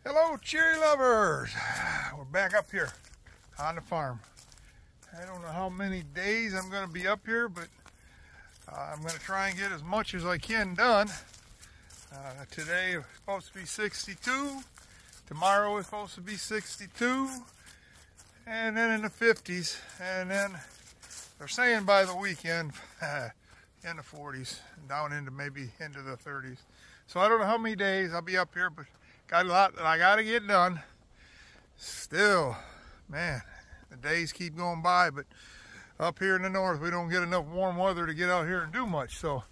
Hello, cherry lovers. We're back up here on the farm. I don't know how many days I'm going to be up here, but I'm going to try and get as much as I can done. Today is supposed to be 62. Tomorrow is supposed to be 62. And then in the 50s. And then they're saying by the weekend in the 40s, down into maybe into the 30s. So I don't know how many days I'll be up here, but got a lot that I got to get done. Still, man, the days keep going by, but up here in the north, we don't get enough warm weather to get out here and do much. So,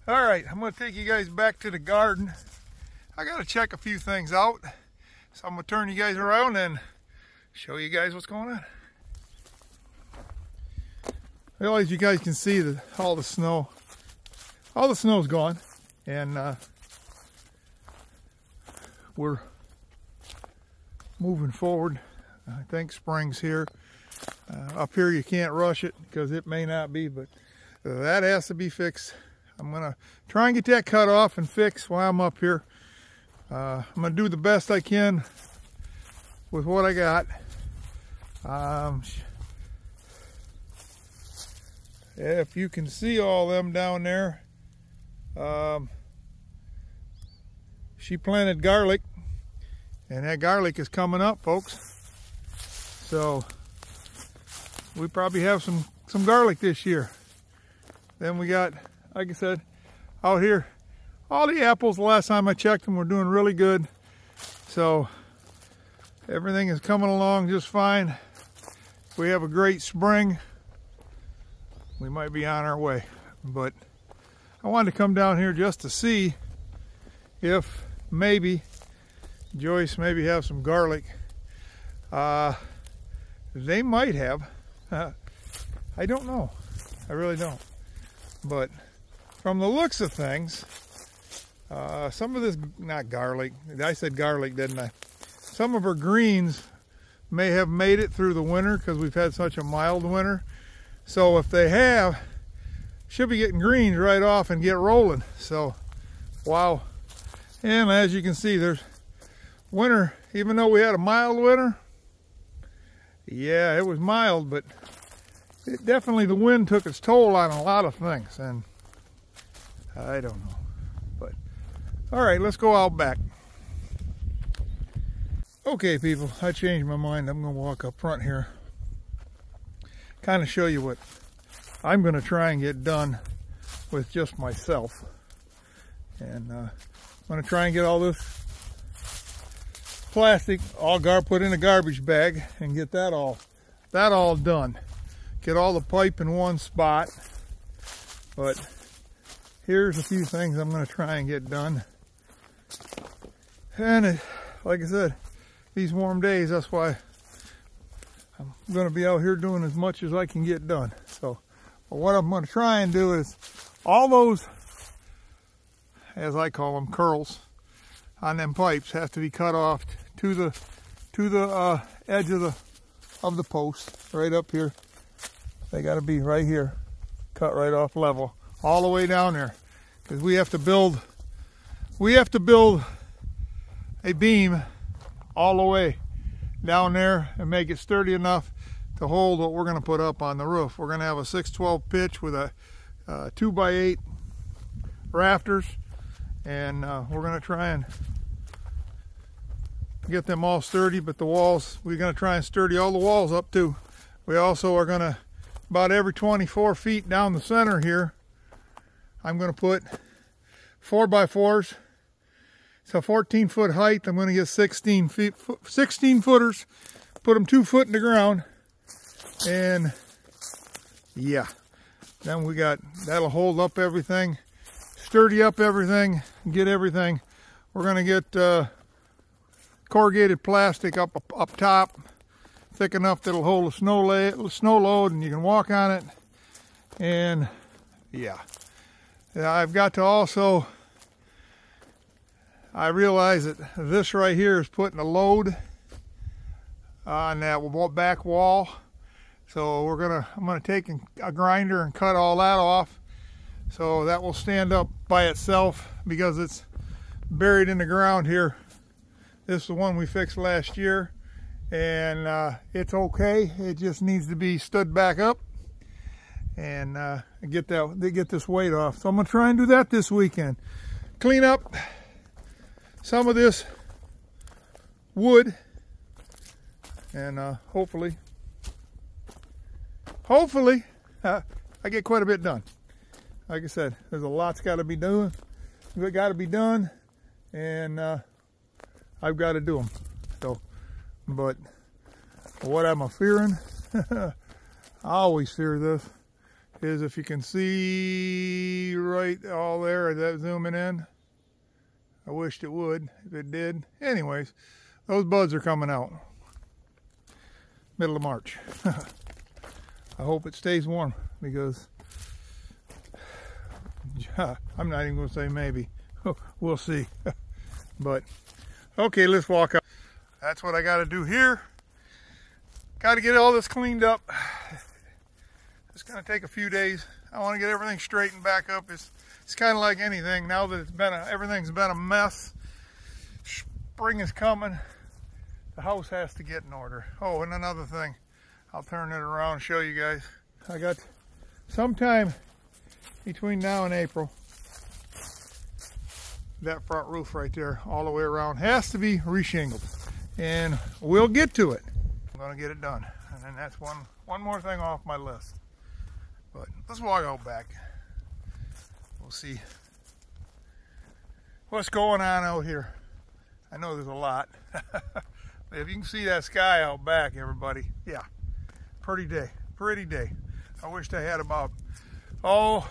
all right, I'm going to take you guys back to the garden. I got to check a few things out. So I'm going to turn you guys around and show you guys what's going on. Well, as you guys can see, all the snow's gone, and we're moving forward. I think spring's here. Up here you can't rush it because it may not be, but that has to be fixed. I'm gonna try and get that cut off and fixed while I'm up here. I'm gonna do the best I can with what I got. If you can see all them down there, she planted garlic, and that garlic is coming up, folks. So we probably have some garlic this year. Then we got, like I said, out here, all the apples, the last time I checked them, were doing really good. So everything is coming along just fine. We have a great spring. We might be on our way, but I wanted to come down here just to see if maybe Joyce maybe have some garlic. They might have. I don't know. I really don't. But from the looks of things, some of this, not garlic, I said garlic, didn't I? Some of her greens may have made it through the winter because we've had such a mild winter. So if they have, she'll be getting greens right off and get rolling. So, wow. And as you can see, there's winter, even though we had a mild winter, yeah, it was mild, but it definitely, the wind took its toll on a lot of things, and I don't know. But, all right, let's go out back. Okay, people, I changed my mind. I'm going to walk up front here. Kind of show you what I'm going to try and get done with just myself. And I'm going to try and get all this plastic all put in a garbage bag and get that all done. Get all the pipe in one spot. But here's a few things I'm going to try and get done. And like I said, these warm days, that's why I'm going to be out here doing as much as I can get done. So what I'm going to try and do is all those, as I call them, curls on them pipes have to be cut off to the edge of the post right up here. They got to be right here, cut right off level all the way down there, because we have to build a beam all the way down there and make it sturdy enough to hold what we're going to put up on the roof. We're going to have a 612 pitch with a 2x8 rafters, and we're going to try and get them all sturdy, but the walls, we're going to try and sturdy all the walls up too. We also are going to, about every 24 feet down the center here, I'm going to put 4x4s. So 14-foot height, I'm going to get 16 footers, put them 2 foot in the ground, and yeah, then we got, that'll hold up everything, sturdy up everything, get everything. We're going to get corrugated plastic up top, thick enough that'll hold a snow load and you can walk on it. And yeah, I've got to also, I realize that this right here is putting a load on that back wall. So I'm gonna take a grinder and cut all that off. So that will stand up by itself because it's buried in the ground here. This is the one we fixed last year, and it's okay. It just needs to be stood back up and get this weight off. So I'm gonna try and do that this weekend. Clean up some of this wood, and hopefully I get quite a bit done. Like I said, there's a lot's got to be done. And I've got to do them. So, but what I'm fearing, I always fear this, is if you can see right all there, that zooming in. I wished it would, if it did. Anyways, those buds are coming out. Middle of March. I hope it stays warm, because I'm not even going to say maybe. We'll see. But, okay, let's walk up. That's what I got to do here. Got to get all this cleaned up. It's going to take a few days. I want to get everything straightened back up. It's kind of like anything. Now that everything's been a mess, spring is coming. The house has to get in order. Oh, and another thing. I'll turn it around and show you guys. I got sometime between now and April, that front roof right there all the way around has to be reshingled, and we'll get to it. I'm gonna get it done, and then that's one more thing off my list. But let's walk out back. We'll see what's going on out here. I know there's a lot. If you can see that sky out back, everybody, yeah, pretty day, pretty day. I wished I had about, oh,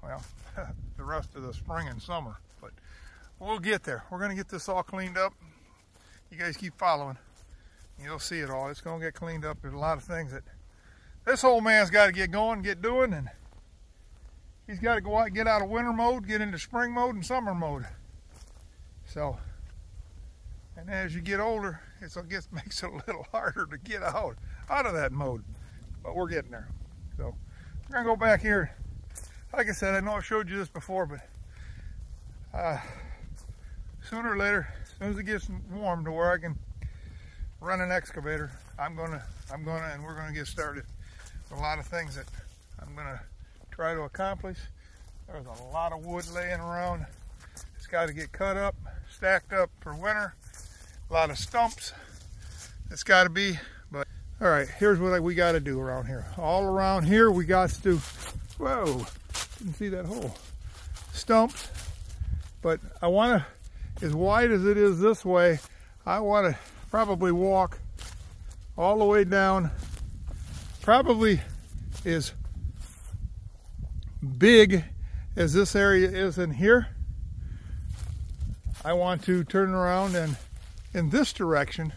well, the rest of the spring and summer, but we'll get there. We're gonna get this all cleaned up. You guys keep following. You'll see it all. It's gonna get cleaned up. There's a lot of things that this old man's got to get going, get doing, and he's got to go out, get out of winter mode, get into spring mode and summer mode. So, and as you get older, it makes it a little harder to get out of that mode. But we're getting there. So we're gonna go back here. Like I said, I know I showed you this before, but sooner or later, as soon as it gets warm to where I can run an excavator, and we're gonna get started. A lot of things that I'm gonna try to accomplish. There's a lot of wood laying around. It's got to get cut up, stacked up for winter. A lot of stumps. It's got to be. But all right, here's what we got to do around here. All around here, we got to. Whoa! Didn't see that hole. Stumps. But I want to, as wide as it is this way, I want to probably walk all the way down. Probably as big as this area is in here. I want to turn around and in this direction,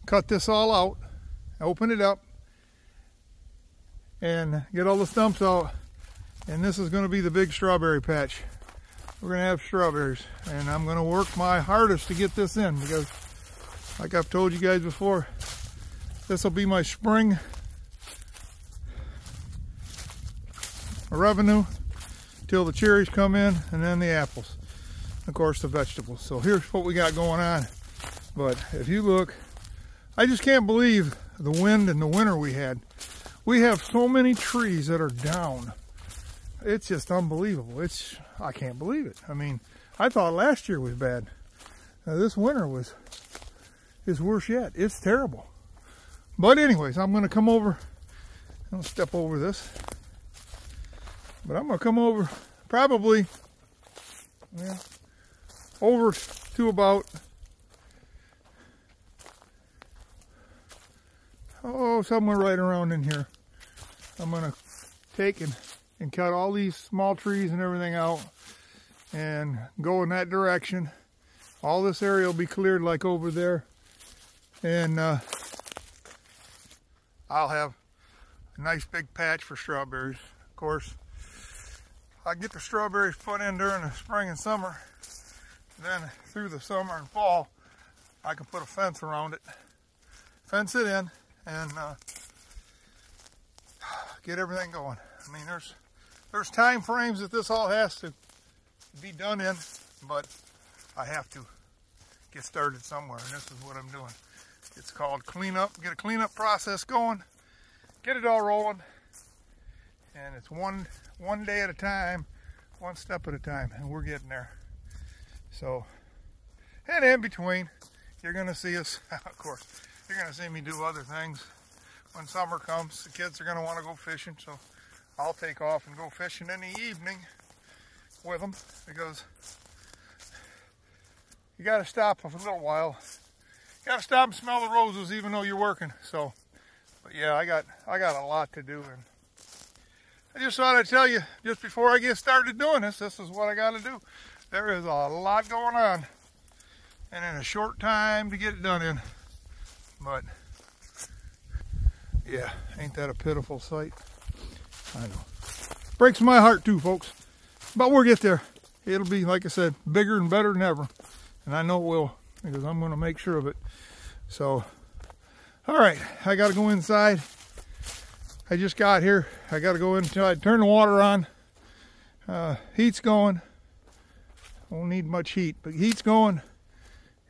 cut this all out, open it up, and get all the stumps out. And this is going to be the big strawberry patch. We're going to have strawberries, and I'm going to work my hardest to get this in, because like I've told you guys before, this will be my spring revenue till the cherries come in, and then the apples, of course the vegetables. So here's what we got going on. But if you look, I just can't believe the wind and the winter we had. We have so many trees that are down. It's just unbelievable. I can't believe it. I mean, I thought last year was bad. This winter is worse yet. It's terrible. But anyways, I'm going to come over. I'll step over this. But I'm going to come over probably over to about, somewhere right around in here. I'm going to take and cut all these small trees and everything out and go in that direction. All this area will be cleared like over there. And I'll have a nice big patch for strawberries. Of course, I get the strawberries put in during the spring and summer. Then through the summer and fall, I can put a fence around it, fence it in, and get everything going. I mean, there's time frames that this all has to be done in, but I have to get started somewhere, and this is what I'm doing. It's called cleanup. Get a cleanup process going, get it all rolling, and it's one day at a time, one step at a time, and we're getting there. So, and in between, you're going to see us, of course, you're going to see me do other things. When summer comes, the kids are going to want to go fishing, so I'll take off and go fishing in the evening with them, because you got to stop for a little while. You got to stop and smell the roses even though you're working. So, but yeah, I got a lot to do, and I just thought I'd tell you just before I get started doing this is what I got to do. There is a lot going on, and in a short time to get it done in. But yeah, ain't that a pitiful sight? I know. Breaks my heart too, folks. But we'll get there. It'll be, like I said, bigger and better than ever. And I know it will, because I'm going to make sure of it. So, all right, I got to go inside. I just got here. I got to go inside, turn the water on. Heat's going. Won't need much heat, but heat's going.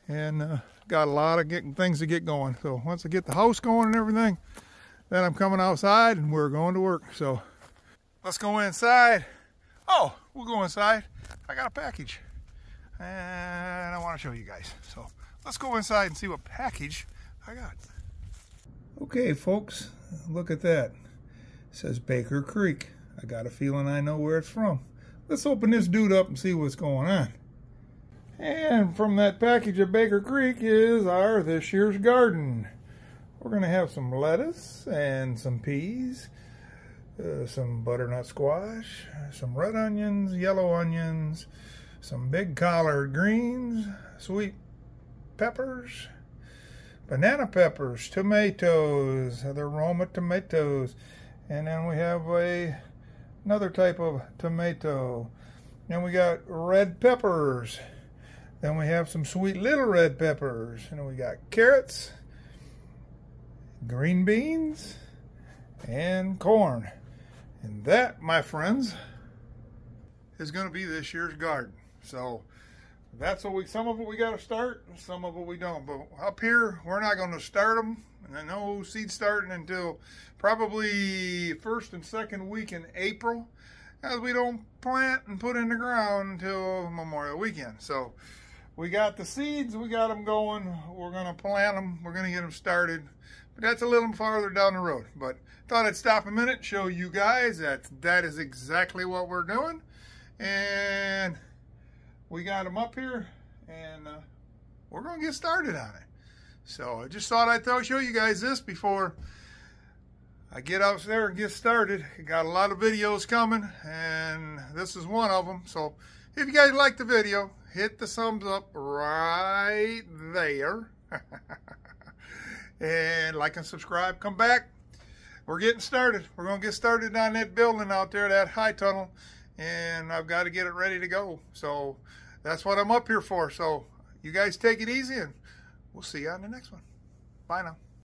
And got a lot of things to get going. So once I get the house going and everything, then I'm coming outside and we're going to work. So let's go inside. Oh, we'll go inside. I got a package, and I want to show you guys. So let's go inside and see what package I got. Okay, folks, look at that. It says Baker Creek. I got a feeling I know where it's from. Let's open this dude up and see what's going on. And from that package of Baker Creek is our this year's garden. We're going to have some lettuce and some peas, some butternut squash, some red onions, yellow onions, some big collard greens, sweet peppers, banana peppers, tomatoes, the Roma tomatoes, and then we have another type of tomato. Then we got red peppers. Then we have some sweet little red peppers. And then we got carrots, green beans, and corn. And that, my friends, is going to be this year's garden. So that's what some of it we got to start, and some of it we don't. But up here, we're not going to start them, and no seed starting until probably first and second week in April, as we don't plant and put in the ground until Memorial Weekend. So we got the seeds, we got them going, we're going to plant them, we're going to get them started. But that's a little farther down the road. But thought I'd stop a minute and show you guys that is exactly what we're doing. And we got them up here, and we're going to get started on it. So I just thought I'd show you guys this before I get out there and get started. I got a lot of videos coming, and this is one of them. So if you guys like the video, hit the thumbs up right there. And like and subscribe. Come back. We're getting started. We're going to get started on that building out there, that high tunnel. And I've got to get it ready to go. So that's what I'm up here for. So you guys take it easy, and we'll see you on the next one. Bye now.